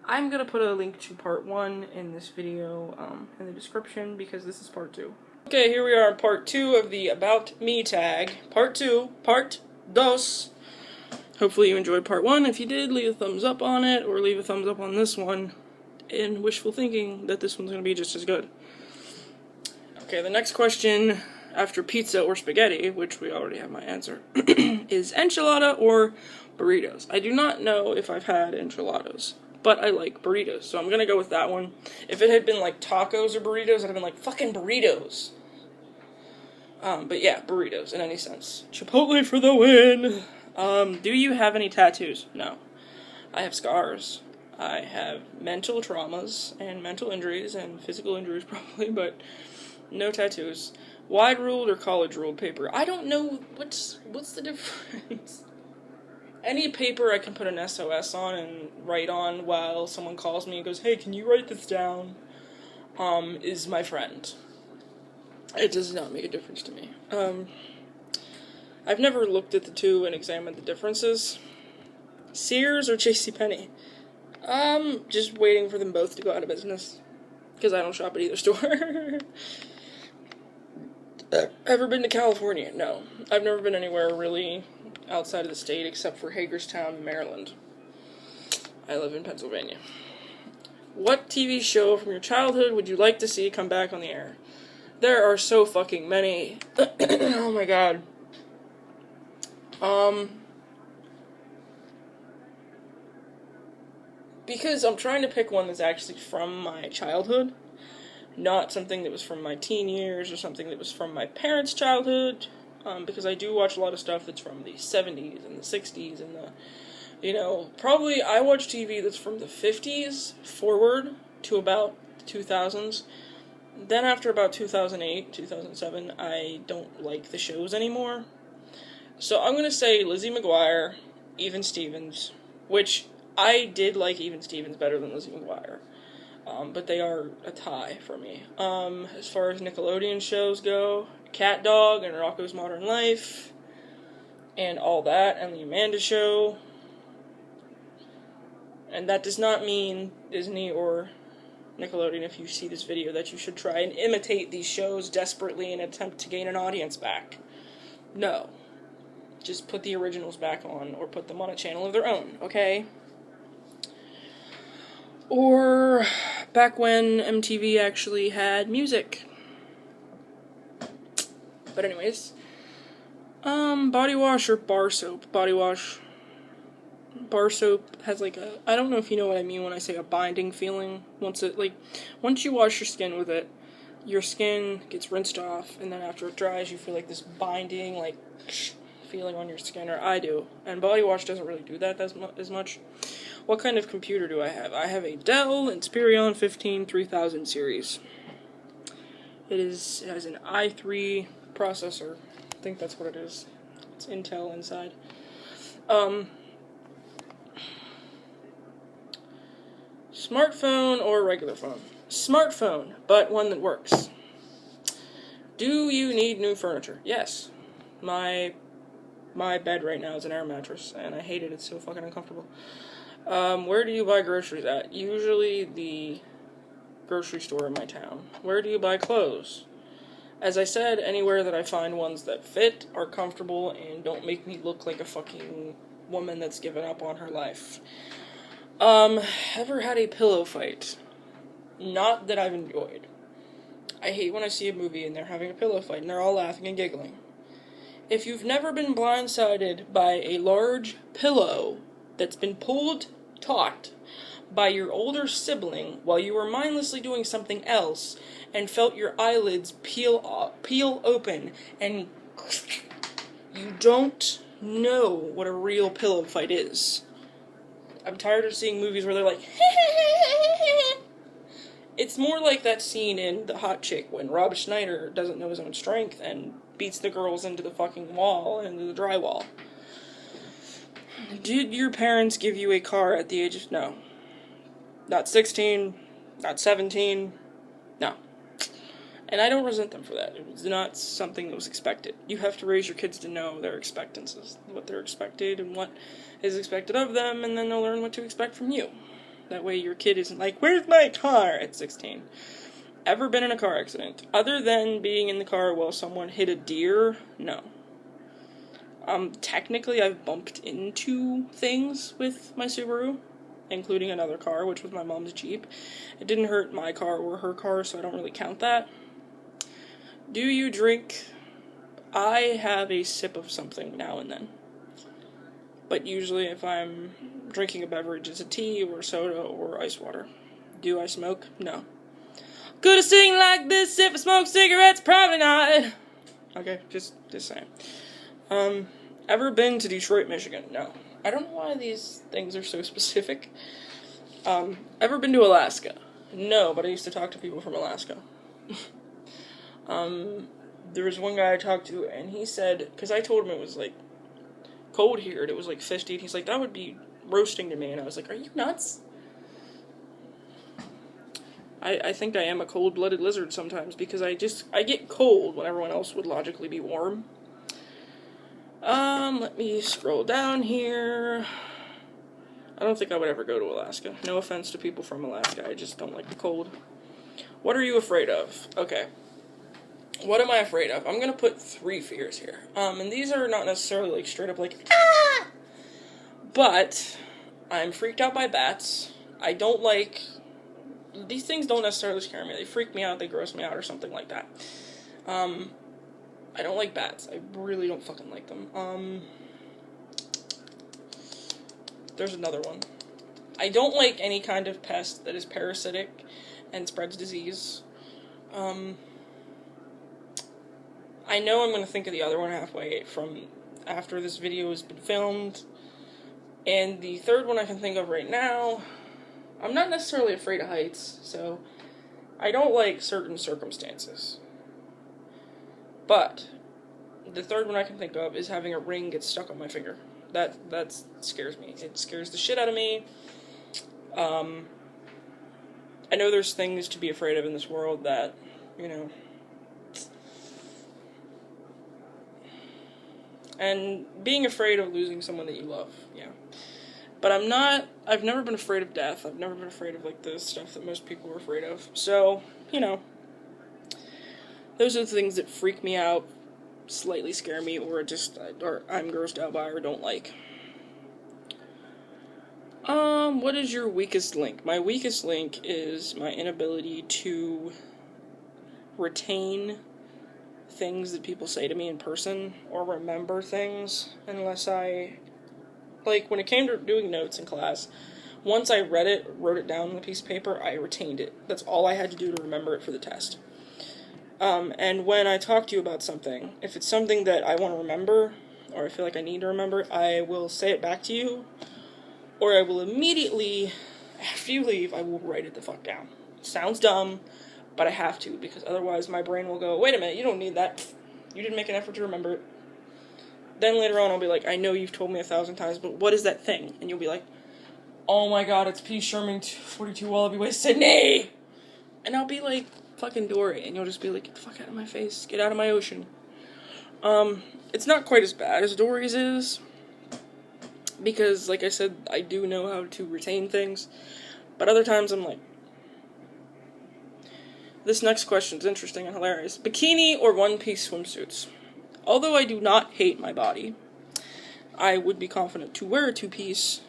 I'm gonna put a link to part 1 in this video in the description because this is part 2. Okay, here we are in part 2 of the About Me tag. Part 2, part dos. Hopefully you enjoyed part 1. If you did, leave a thumbs up on it, or leave a thumbs up on this one, in wishful thinking that this one's gonna be just as good. Okay, the next question, after pizza or spaghetti, which we already have my answer, is enchilada or burritos. I do not know if I've had enchiladas, but I like burritos, so I'm gonna go with that one. If it had been like tacos or burritos, I'd have been like, fucking burritos. But yeah, burritos in any sense. Chipotle for the win! Do you have any tattoos? No. I have scars. I have mental traumas and mental injuries and physical injuries probably, but no tattoos. Wide ruled or college ruled paper? I don't know what's the difference. Any paper I can put an SOS on and write on while someone calls me and goes, hey, can you write this down? Is my friend. It does not make a difference to me. I've never looked at the two and examined the differences. Sears or JCPenney? Just waiting for them both to go out of business. Because I don't shop at either store. Ever been to California? No. I've never been anywhere really outside of the state except for Hagerstown, Maryland. I live in Pennsylvania. What TV show from your childhood would you like to see come back on the air? There are so fucking many. Oh my god. Because I'm trying to pick one that's actually from my childhood, not something that was from my teen years or something that was from my parents' childhood, because I do watch a lot of stuff that's from the 70s and the 60s and probably I watch TV that's from the 50s forward to about the 2000s. Then after about 2008, 2007, I don't like the shows anymore. So I'm going to say Lizzie McGuire, Even Stevens, which I did like Even Stevens better than Lizzie McGuire. But they are a tie for me. As far as Nickelodeon shows go, Cat Dog and Rocko's Modern Life, and all that, and The Amanda Show. And that does not mean Disney or Nickelodeon, if you see this video, that you should try and imitate these shows desperately in an attempt to gain an audience back. No. Just put the originals back on, or put them on a channel of their own, okay? Or back when MTV actually had music. But anyways, body wash or bar soap? Body wash. Bar soap has like a, I don't know if you know what I mean when I say a binding feeling. Once you wash your skin with it, your skin gets rinsed off, and then after it dries, you feel like this binding, like, feeling on your skin, or I do. And body wash doesn't really do that as much. What kind of computer do I have? I have a Dell Inspiron 15 3000 series. It has an i3 processor. I think that's what it is. It's Intel inside. Smartphone or regular phone? Smartphone, but one that works. Do you need new furniture? Yes. My bed right now is an air mattress, and I hate it. It's so fucking uncomfortable. Where do you buy groceries at? Usually the grocery store in my town. Where do you buy clothes? As I said, anywhere that I find ones that fit, are comfortable, and don't make me look like a fucking woman that's given up on her life. Ever had a pillow fight? Not that I've enjoyed. I hate when I see a movie and they're having a pillow fight and they're all laughing and giggling. If you've never been blindsided by a large pillow that's been pulled taut by your older sibling while you were mindlessly doing something else and felt your eyelids peel open and you don't know what a real pillow fight is. I'm tired of seeing movies where they're like, it's more like that scene in The Hot Chick when Rob Schneider doesn't know his own strength and beats the girls into the fucking wall, into the drywall. Did your parents give you a car at the age of... No. Not 16, not 17, no. And I don't resent them for that. It was not something that was expected. You have to raise your kids to know their expectances, what they're expected and what is expected of them, and then they'll learn what to expect from you. That way your kid isn't like, where's my car at 16? Ever been in a car accident? Other than being in the car while someone hit a deer, no. Technically I've bumped into things with my Subaru, including another car, which was my mom's Jeep. It didn't hurt my car or her car, so I don't really count that. Do you drink? I have a sip of something now and then. But usually if I'm drinking a beverage, it's a tea or soda or ice water. Do I smoke? No. Could I sing like this if I smoked cigarettes? Probably not. Okay, just saying. Ever been to Detroit, Michigan? No. I don't know why these things are so specific. Ever been to Alaska? No, but I used to talk to people from Alaska. There was one guy I talked to, and he said, because I told him it was, like, cold here, and it was, like, 50, and he's like, that would be roasting to me, and I was like, are you nuts? I think I am a cold-blooded lizard sometimes, because I get cold when everyone else would logically be warm. Let me scroll down here. I don't think I would ever go to Alaska. No offense to people from Alaska, I just don't like the cold. What are you afraid of? Okay. What am I afraid of? I'm gonna put 3 fears here. And these are not necessarily, like, straight up, like, ah! But, I'm freaked out by bats. I don't like... These things don't necessarily scare me. They freak me out, they gross me out, or something like that. I don't like bats. I really don't fucking like them. There's another one. I don't like any kind of pest that is parasitic and spreads disease. I know I'm going to think of the other one halfway from after this video has been filmed. And the third one I can think of right now, I'm not necessarily afraid of heights, so I don't like certain circumstances. But the third one I can think of is having a ring get stuck on my finger. That scares me. It scares the shit out of me. I know there's things to be afraid of in this world that, you know... And being afraid of losing someone that you love, yeah. But I've never been afraid of death. I've never been afraid of, like, the stuff that most people are afraid of. So, you know, those are the things that freak me out, slightly scare me, or I'm grossed out by or don't like. What is your weakest link? My weakest link is my inability to retain things that people say to me in person, or remember things, unless like, when it came to doing notes in class, once I read it, wrote it down on a piece of paper, I retained it. That's all I had to do to remember it for the test. And when I talk to you about something, if it's something that I want to remember, or I feel like I need to remember, I will say it back to you, or I will immediately, after you leave, I will write it the fuck down. Sounds dumb, but I have to, because otherwise my brain will go, wait a minute, you don't need that. You didn't make an effort to remember it. Then later on I'll be like, I know you've told me 1,000 times, but what is that thing? And you'll be like, oh my god, it's P. Sherman 42 Wallaby Way, Sydney! And I'll be like, fucking Dory, and you'll just be like, get the fuck out of my face, get out of my ocean. It's not quite as bad as Dory's is, because, like I said, I do know how to retain things, but other times I'm like, this next question's interesting and hilarious. Bikini or one-piece swimsuits? Although I do not hate my body, I would be confident to wear a two-piece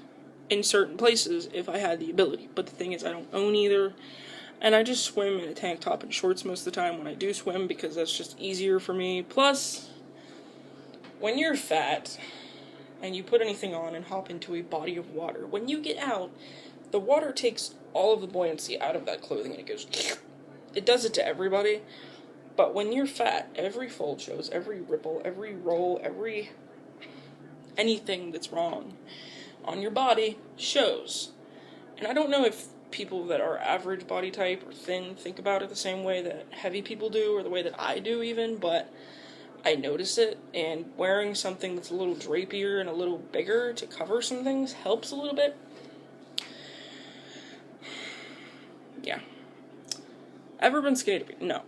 in certain places if I had the ability. But the thing is, I don't own either, and I just swim in a tank top and shorts most of the time when I do swim, because that's just easier for me. Plus, when you're fat and you put anything on and hop into a body of water, when you get out, the water takes all of the buoyancy out of that clothing and it goes... It does it to everybody, but when you're fat, every fold shows, every ripple, every roll, anything that's wrong on your body shows. And I don't know if people that are average body type or thin think about it the same way that heavy people do, or the way that I do even, but I notice it, and wearing something that's a little drapier and a little bigger to cover some things helps a little bit. Yeah. Ever been skating? No.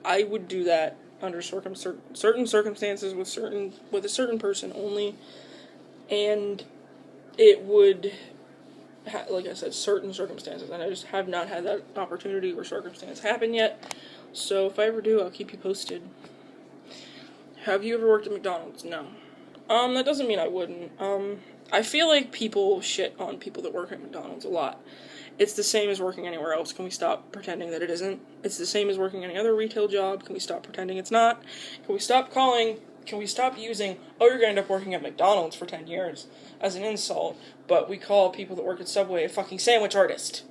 I would do that under certain circumstances with a certain person only, and it would like I said, certain circumstances, and I just have not had that opportunity or circumstance happen yet. So if I ever do, I'll keep you posted. Have you ever worked at McDonald's? No. That doesn't mean I wouldn't. I feel like people shit on people that work at McDonald's a lot. It's the same as working anywhere else. Can we stop pretending that it isn't? It's the same as working any other retail job. Can we stop pretending it's not? Can we stop using, oh, you're going to end up working at McDonald's for 10 years as an insult, but we call people that work at Subway a fucking sandwich artist.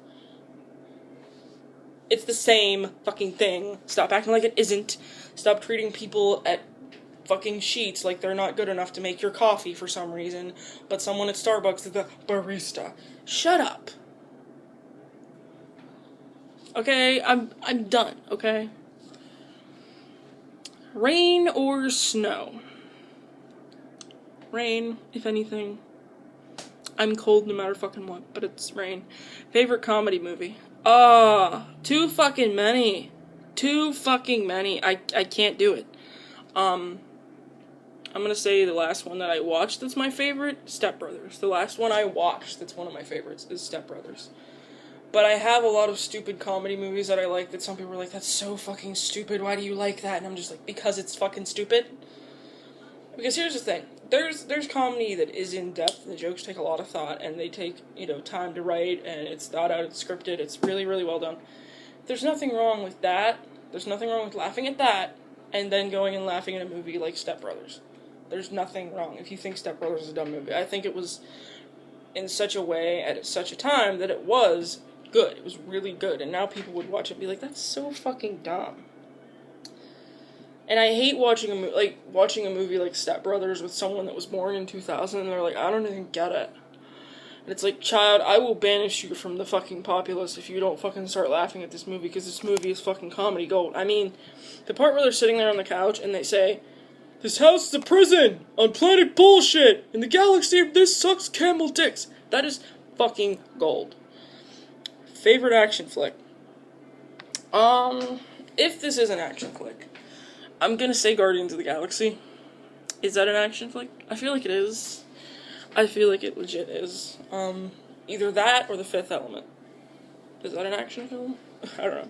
It's the same fucking thing. Stop acting like it isn't. Stop treating people at fucking Sheets like they're not good enough to make your coffee for some reason, but someone at Starbucks is the barista. Shut up. Okay, I'm done, okay? Rain or snow? Rain, if anything. I'm cold no matter fucking what, but it's rain. Favorite comedy movie? Too fucking many. Too fucking many. I can't do it. I'm gonna say the last one that I watched that's my favorite, Step Brothers. The last one I watched that's one of my favorites is Step Brothers. But I have a lot of stupid comedy movies that I like that some people are like, that's so fucking stupid, why do you like that? And I'm just like, because it's fucking stupid. Because here's the thing, there's comedy that is in depth, and the jokes take a lot of thought, and they take, time to write, and it's thought out, it's scripted, it's really, really well done. There's nothing wrong with that. There's nothing wrong with laughing at that, and then going and laughing at a movie like Step Brothers. There's nothing wrong if you think Step Brothers is a dumb movie. I think it was in such a way, at such a time, that it was good. It was really good, and now people would watch it and be like, that's so fucking dumb. And I hate watching a movie like Step Brothers with someone that was born in 2000, and they're like, I don't even get it. And it's like, child, I will banish you from the fucking populace if you don't fucking start laughing at this movie, because this movie is fucking comedy gold. I mean, the part where they're sitting there on the couch and they say, this house is a prison on planet bullshit in the galaxy of this sucks camel dicks. That is fucking gold. Favorite action flick? If this is an action flick, I'm gonna say Guardians of the Galaxy. Is that an action flick? I feel like it is. I feel like it legit is. Either that or The Fifth Element. Is that an action film? I don't know.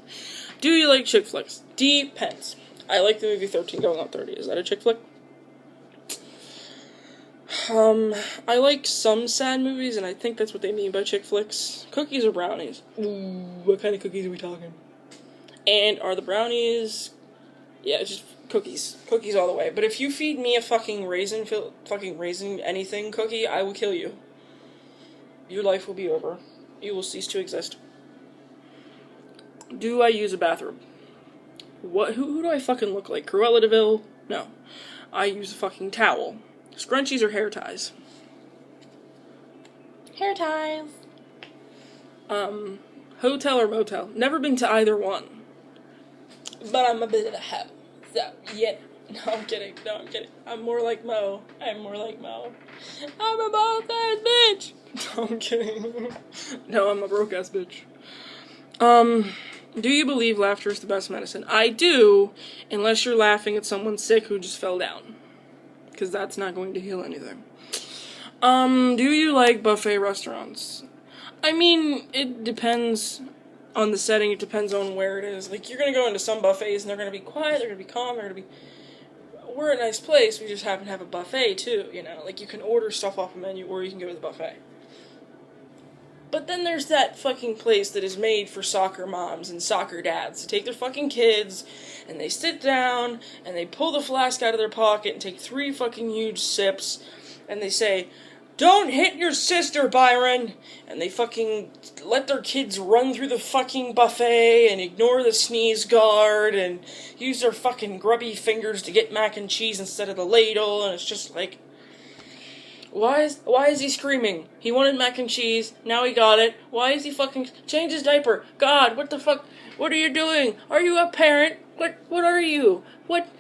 Do you like chick flicks? Depends. I like the movie 13 Going on 30. Is that a chick flick? I like some sad movies, and I think that's what they mean by chick flicks. Cookies or brownies? Ooh, what kind of cookies are we talking? And are the brownies... Yeah, it's just cookies. Cookies all the way. But if you feed me a fucking raisin anything cookie, I will kill you. Your life will be over. You will cease to exist. Do I use a bathrobe? Who do I fucking look like? Cruella de Vil? No. I use a fucking towel. Scrunchies or hair ties? Hair ties. Hotel or motel? Never been to either one. But I'm a bit of a hoe. So, yeah. No, I'm kidding. I'm more like Mo. I'm a bald-ass bitch! No, I'm kidding. No, I'm a broke-ass bitch. Do you believe laughter is the best medicine? I do, unless you're laughing at someone sick who just fell down. Because that's not going to heal anything. Do you like buffet restaurants? I mean, it depends on the setting, it depends on where it is. Like, you're gonna go into some buffets and they're gonna be quiet, they're gonna be calm, we're a nice place, we just happen to have a buffet too, Like, you can order stuff off a menu or you can go to the buffet. But then there's that fucking place that is made for soccer moms and soccer dads to take their fucking kids, and they sit down, and they pull the flask out of their pocket and take 3 fucking huge sips, and they say, don't hit your sister, Byron! And they fucking let their kids run through the fucking buffet and ignore the sneeze guard and use their fucking grubby fingers to get mac and cheese instead of the ladle, and it's just like, why is he screaming? He wanted mac and cheese, now he got it. Why is he fucking... Change his diaper! God, what the fuck? What are you doing? Are you a parent? What are you? What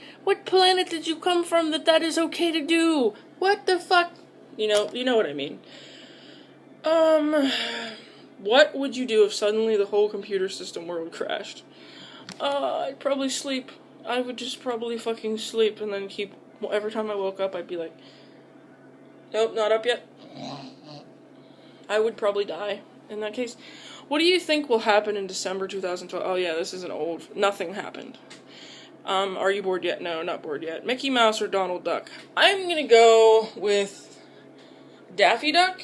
planet did you come from that is okay to do? What the fuck? You know what I mean. What would you do if suddenly the whole computer system world crashed? I'd probably sleep. I would just probably fucking sleep and then every time I woke up, I'd be like, nope, not up yet. I would probably die. in that case. What do you think will happen in December 2012? Oh yeah, this isn't old. Nothing happened. Are you bored yet? No, not bored yet. Mickey Mouse or Donald Duck? I'm gonna go with Daffy Duck.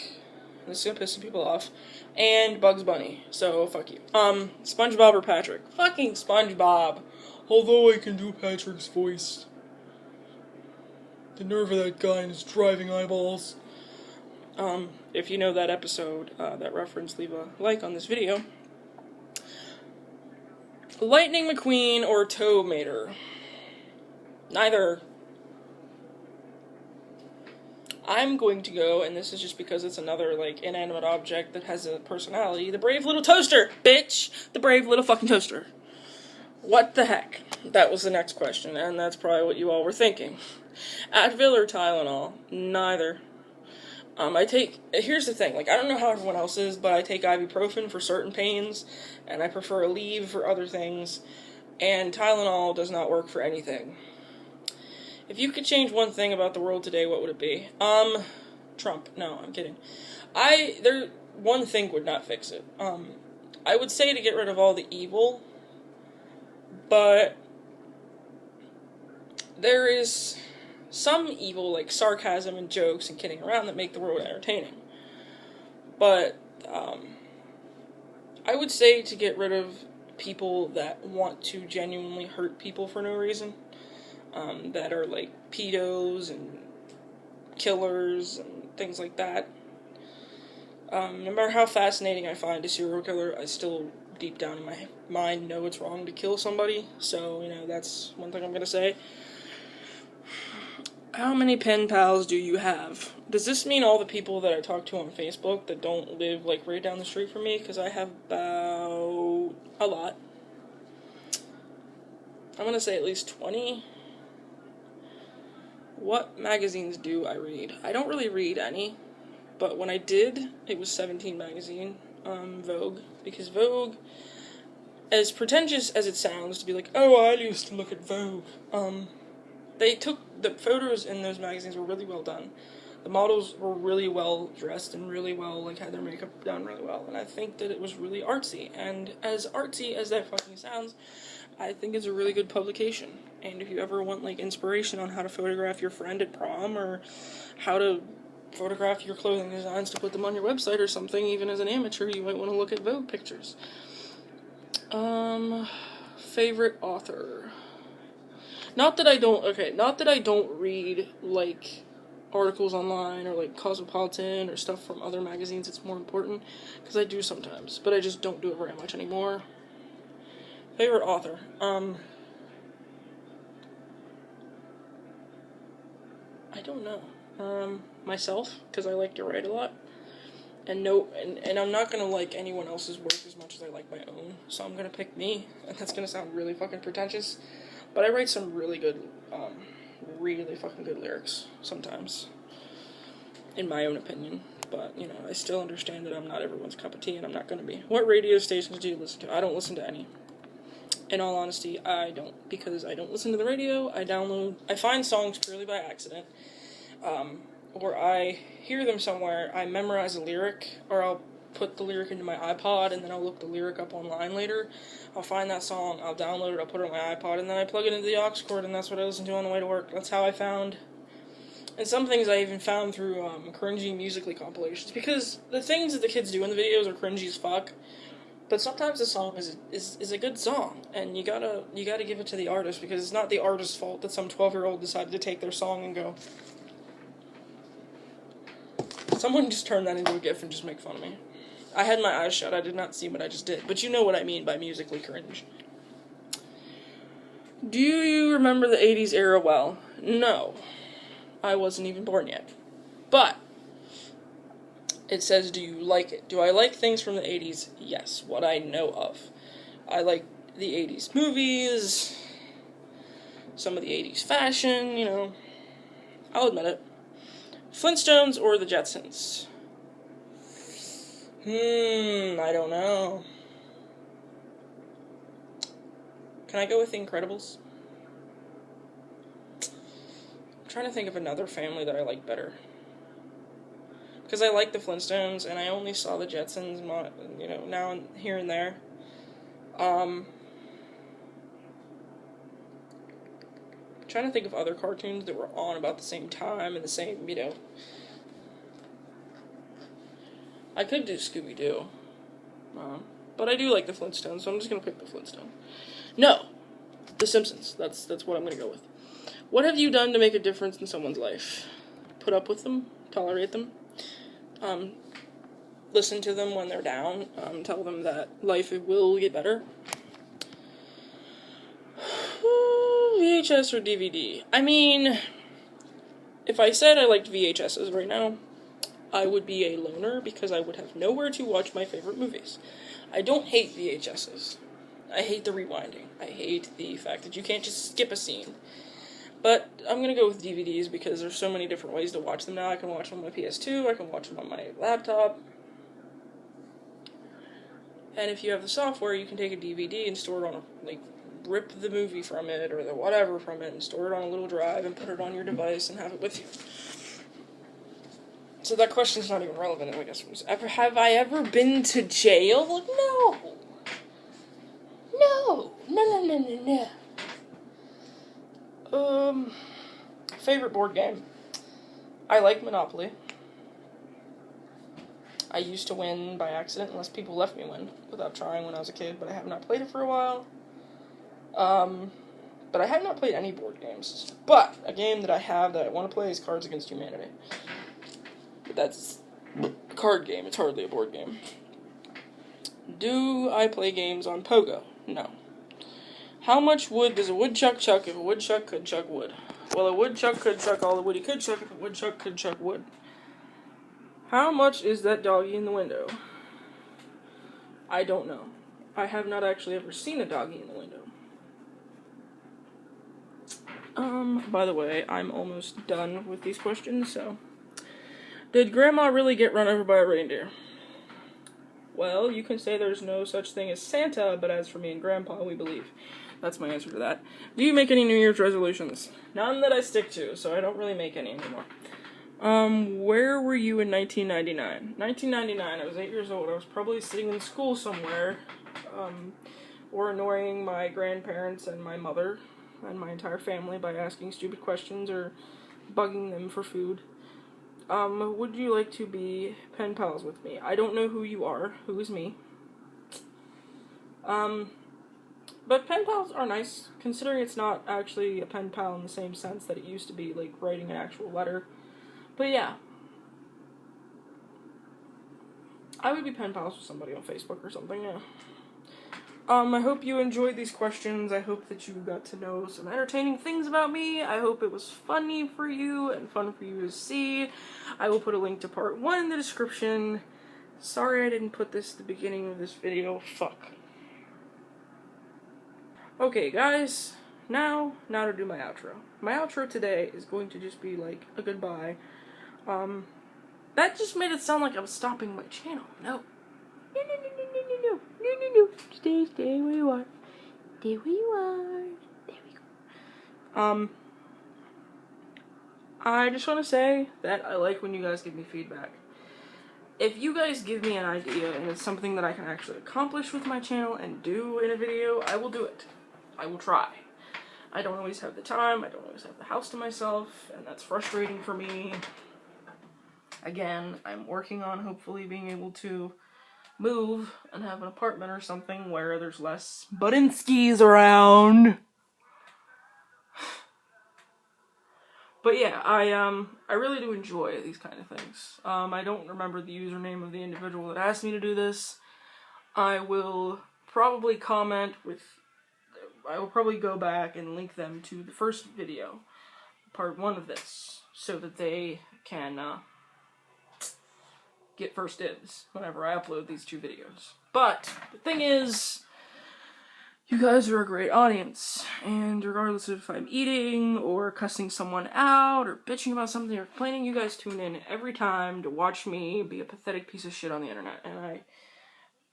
This is gonna piss some people off. And Bugs Bunny. So, fuck you. SpongeBob or Patrick? Fucking SpongeBob. Although I can do Patrick's voice. The nerve of that guy and his driving eyeballs. If you know that episode, that reference, leave a like on this video. Lightning McQueen or Tow Mater? Neither. I'm going to go, and this is just because it's another, like, inanimate object that has a personality, the brave little toaster, bitch! The brave little fucking toaster. What the heck? That was the next question, and that's probably what you all were thinking. Advil or Tylenol? Neither. Here's the thing, like, I don't know how everyone else is, but I take ibuprofen for certain pains, and I prefer Aleve for other things, and Tylenol does not work for anything. If you could change one thing about the world today, what would it be? Trump. No, I'm kidding. One thing would not fix it. I would say to get rid of all the evil, but there is some evil, like sarcasm and jokes and kidding around, that make the world entertaining. But, I would say to get rid of people that want to genuinely hurt people for no reason. That are like pedos and killers and things like that. No matter how fascinating I find a serial killer, I still, deep down in my mind, know it's wrong to kill somebody. So, you know, that's one thing I'm gonna say. How many pen pals do you have? Does this mean all the people that I talk to on Facebook that don't live, like, right down the street from me? Because I have about a lot. I'm gonna say at least 20. What magazines do I read? I don't really read any, but when I did, it was 17 magazine, Vogue, because Vogue, as pretentious as it sounds to be like, oh, I used to look at Vogue, they took, the photos in those magazines were really well done. The models were really well dressed and really well, like, had their makeup done really well, and I think that it was really artsy, and as artsy as that fucking sounds, I think it's a really good publication. And if you ever want, like, inspiration on how to photograph your friend at prom, or how to photograph your clothing designs to put them on your website or something, even as an amateur, you might want to look at Vogue pictures. Favorite author? Not that I don't read, like, articles online, or, like, Cosmopolitan, or stuff from other magazines. It's more important, because I do sometimes, but I just don't do it very much anymore. Favorite author? I don't know. Myself, because I like to write a lot. And I'm not gonna like anyone else's work as much as I like my own, so I'm gonna pick me, and that's gonna sound really fucking pretentious, but I write some really good, really fucking good lyrics, sometimes, in my own opinion, but, you know, I still understand that I'm not everyone's cup of tea, and I'm not gonna be. What radio stations do you listen to? I don't listen to any. In all honesty, I don't, because I don't listen to the radio. I find songs purely by accident, or I hear them somewhere, I memorize a lyric, or I'll put the lyric into my iPod, and then I'll look the lyric up online later. I'll find that song, I'll download it, I'll put it on my iPod, and then I plug it into the aux cord, and that's what I listen to on the way to work. That's how I found, and some things I even found through, cringy Musical.ly compilations, because the things that the kids do in the videos are cringy as fuck. But sometimes the song is a good song, and you gotta give it to the artist, because it's not the artist's fault that some 12-year-old decided to take their song and go. Someone just turn that into a GIF and just make fun of me. I had my eyes shut, I did not see what I just did, but you know what I mean by Musical.ly cringe. Do you remember the 80s era well? No. I wasn't even born yet. But it says, do you like it? Do I like things from the 80s? Yes, what I know of. I like the 80s movies, some of the 80s fashion, you know. I'll admit it. Flintstones or the Jetsons? I don't know. Can I go with The Incredibles? I'm trying to think of another family that I like better. because I like the Flintstones, and I only saw the Jetsons, you know, now and here and there. Trying to think of other cartoons that were on about the same time and the same, you know. I could do Scooby-Doo. But I do like the Flintstones, so I'm just going to pick the Flintstones. No! The Simpsons. That's what I'm going to go with. What have you done to make a difference in someone's life? Put up with them? Tolerate them? Listen to them when they're down? Tell them that life will get better? VHS or DVD? I mean, if I said I liked VHSs right now, I would be a loner because I would have nowhere to watch my favorite movies. I don't hate VHSs. I hate the rewinding. I hate the fact that you can't just skip a scene. But I'm going to go with DVDs because there's so many different ways to watch them now. I can watch them on my PS2, I can watch them on my laptop. And if you have the software, you can take a DVD and store it on rip the movie from it or the whatever from it and store it on a little drive and put it on your device and have it with you. So that question's not even relevant, I guess. Have I ever been to jail? No. Favorite board game? I like Monopoly. I used to win by accident, unless people left me win without trying when I was a kid, but I have not played it for a while. But I have not played any board games. But a game that I have that I want to play is Cards Against Humanity. But that's a card game, it's hardly a board game. Do I play games on Pogo? No. How much wood does a woodchuck chuck if a woodchuck could chuck wood? Well, a woodchuck could chuck all the wood he could chuck if a woodchuck could chuck wood. How much is that doggy in the window? I don't know. I have not actually ever seen a doggy in the window. By the way, I'm almost done with these questions, so. Did Grandma really get run over by a reindeer? Well, you can say there's no such thing as Santa, but as for me and Grandpa, we believe. That's my answer to that. Do you make any New Year's resolutions? None that I stick to, so I don't really make any anymore. Where were you in 1999? 1999, I was 8 years old. I was probably sitting in school somewhere, or annoying my grandparents and my mother and my entire family by asking stupid questions or bugging them for food. Would you like to be pen pals with me? I don't know who you are. Who is me? But pen pals are nice, considering it's not actually a pen pal in the same sense that it used to be, like writing an actual letter. But yeah. I would be pen pals with somebody on Facebook or something, yeah. I hope you enjoyed these questions. I hope that you got to know some entertaining things about me. I hope it was funny for you and fun for you to see. I will put a link to part 1 in the description. Sorry I didn't put this at the beginning of this video. Fuck. Okay, guys. Now to do my outro. My outro today is going to just be like a goodbye. That just made it sound like I was stopping my channel. No. No. Stay where you are. Stay where you are. There we go. I just want to say that I like when you guys give me feedback. If you guys give me an idea and it's something that I can actually accomplish with my channel and do in a video, I will do it. I will try. I don't always have the time, I don't always have the house to myself, and that's frustrating for me. Again, I'm working on hopefully being able to move and have an apartment or something where there's less Budinskis around. But yeah, I really do enjoy these kind of things. I don't remember the username of the individual that asked me to do this. I will probably I will probably go back and link them to the first video, part 1 of this, so that they can get first dibs whenever I upload these 2 videos. But the thing is, you guys are a great audience, and regardless of if I'm eating or cussing someone out or bitching about something or complaining, you guys tune in every time to watch me be a pathetic piece of shit on the internet, and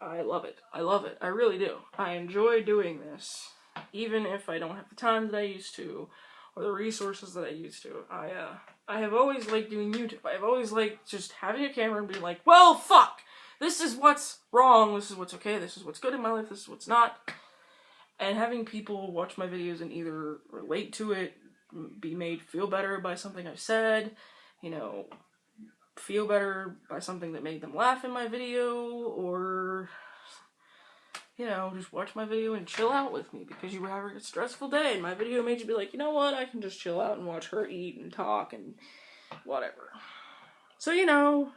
I love it. I love it. I really do. I enjoy doing this, even if I don't have the time that I used to, or the resources that I used to. I have always liked doing YouTube. I've always liked just having a camera and being like, well, fuck! This is what's wrong, this is what's okay, this is what's good in my life, this is what's not. And having people watch my videos and either relate to it, be made feel better by something I've said, you know, feel better by something that made them laugh in my video, or, you know, just watch my video and chill out with me because you were having a stressful day and my video made you be like, you know what, I can just chill out and watch her eat and talk and whatever. So, you know,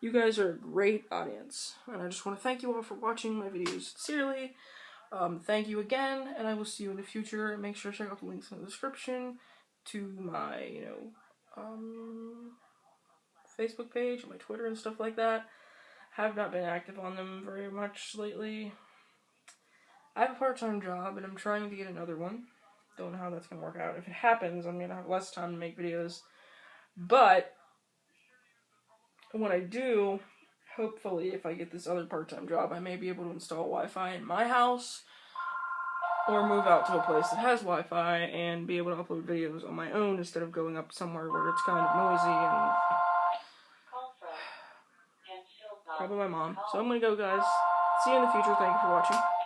you guys are a great audience, and I just want to thank you all for watching my videos sincerely. Thank you again, and I will see you in the future. Make sure to check out the links in the description to my, you know, Facebook page, my Twitter and stuff like that. Have not been active on them very much lately. I have a part-time job, and I'm trying to get another one. Don't know how that's going to work out. If it happens, I'm going to have less time to make videos. But when I do, hopefully, if I get this other part-time job, I may be able to install Wi-Fi in my house or move out to a place that has Wi-Fi and be able to upload videos on my own instead of going up somewhere where it's kind of noisy and probably my mom. So I'm gonna go, guys. See you in the future. Thank you for watching.